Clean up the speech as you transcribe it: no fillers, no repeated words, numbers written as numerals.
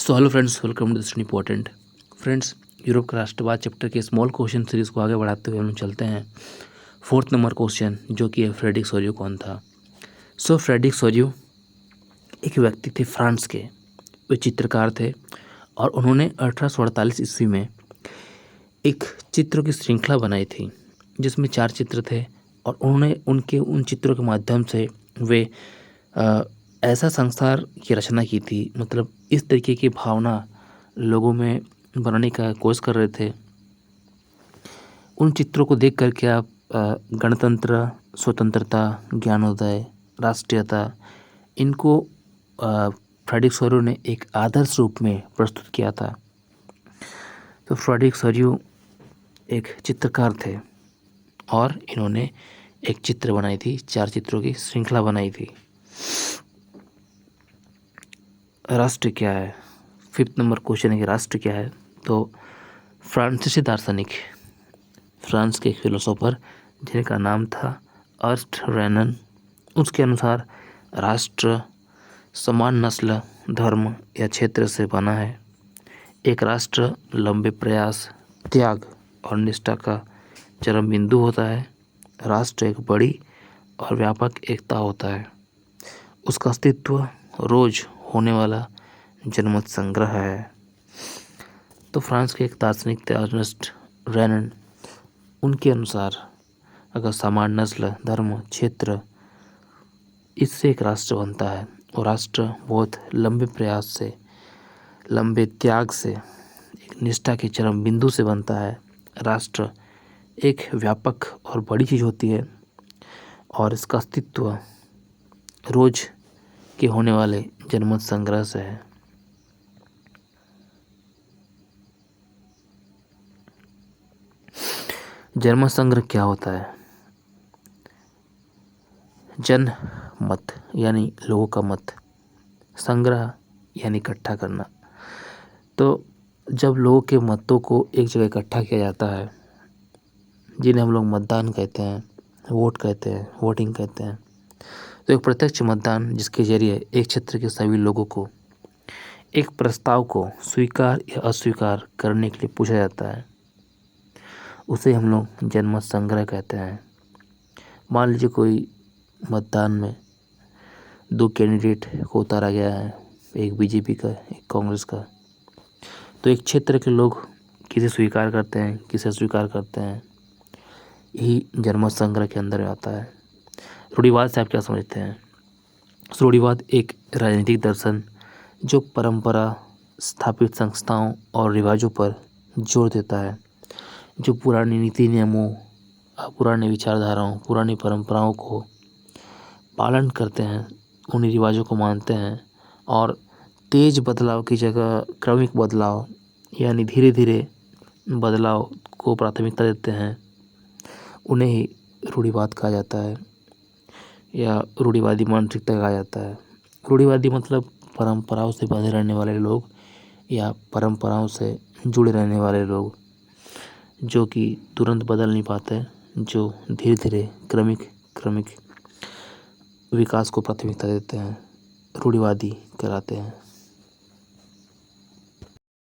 So hello friends, welcome to this important friends. Europe का राष्ट्रवाद chapter के small question series को आगे बढ़ाते हुए हम चलते हैं फोर्थ नंबर क्वेश्चन, जो कि है फ्रेडरिक सोरियो कौन था। फ्रेडरिक सोरियो एक व्यक्ति थे फ्रांस के। वे चित्रकार थे और उन्होंने 1848 ईस्वी में एक चित्रों की श्रृंखला बनाई थी जिसमें 4 चित्र थे और उन्होंने उन चित्रों के माध्यम से वे ऐसा संसार की रचना की थी। मतलब इस तरीके की भावना लोगों में बनाने का कोशिश कर रहे थे। उन चित्रों को देख कर के आप गणतंत्र, स्वतंत्रता, ज्ञानोदय, राष्ट्रीयता, इनको फ्रेडरिक सोरियो ने एक आदर्श रूप में प्रस्तुत किया था। तो फ्रेडरिक सोरियो एक चित्रकार थे और इन्होंने एक चित्र बनाई थी, 4 चित्रों की श्रृंखला बनाई थी। राष्ट्र क्या है? फिफ्थ नंबर क्वेश्चन है कि राष्ट्र क्या है। तो फ्रांसीसी दार्शनिक, फ्रांस के एक फिलोसोफर जिनका नाम था अर्स्ट रेनन, उसके अनुसार राष्ट्र समान नस्ल, धर्म या क्षेत्र से बना है। एक राष्ट्र लंबे प्रयास, त्याग और निष्ठा का चरम बिंदु होता है। राष्ट्र एक बड़ी और व्यापक एकता होता है। उसका अस्तित्व रोज होने वाला जनमत संग्रह है। तो फ्रांस के एक दार्शनिक थे अर्नेस्ट रेनन, उनके अनुसार अगर समान नस्ल, धर्म, क्षेत्र, इससे एक राष्ट्र बनता है और राष्ट्र बहुत लंबे प्रयास से, लंबे त्याग से, एक निष्ठा के चरम बिंदु से बनता है। राष्ट्र एक व्यापक और बड़ी चीज़ होती है और इसका अस्तित्व रोज के होने वाले जनमत संग्रह से है। जनमत संग्रह क्या होता है? जन मत यानी लोगों का मत, संग्रह यानी इकट्ठा करना। तो जब लोगों के मतों को एक जगह इकट्ठा किया जाता है, जिन्हें हम लोग मतदान कहते हैं, वोट कहते हैं, वोटिंग कहते हैं, तो एक प्रत्यक्ष मतदान जिसके जरिए एक क्षेत्र के सभी लोगों को एक प्रस्ताव को स्वीकार या अस्वीकार करने के लिए पूछा जाता है, उसे हम लोग जनमत संग्रह कहते हैं। मान लीजिए कोई मतदान में 2 कैंडिडेट को उतारा गया है, एक बीजेपी का, एक कांग्रेस का। तो एक क्षेत्र के लोग किसे स्वीकार करते हैं, किसे अस्वीकार करते हैं, यही जनमत संग्रह के अंदर आता है। रूढ़िवाद से आप क्या समझते हैं? रूढ़िवाद एक राजनीतिक दर्शन जो परंपरा, स्थापित संस्थाओं और रिवाजों पर जोर देता है, जो पुरानी नीति नियमों, पुराने विचारधाराओं, पुरानी परंपराओं को पालन करते हैं, उन रिवाजों को मानते हैं और तेज बदलाव की जगह क्रमिक बदलाव यानी धीरे धीरे बदलाव को प्राथमिकता देते हैं, उन्हें ही रूढ़िवाद कहा जाता है या रूढ़िवादी मानसिकता कहा जाता है। रूढ़िवादी मतलब परंपराओं से बंधे रहने वाले लोग या परंपराओं से जुड़े रहने वाले लोग, जो कि तुरंत बदल नहीं पाते, जो धीरे धीरे क्रमिक विकास को प्राथमिकता देते हैं, रूढ़िवादी कहलाते हैं।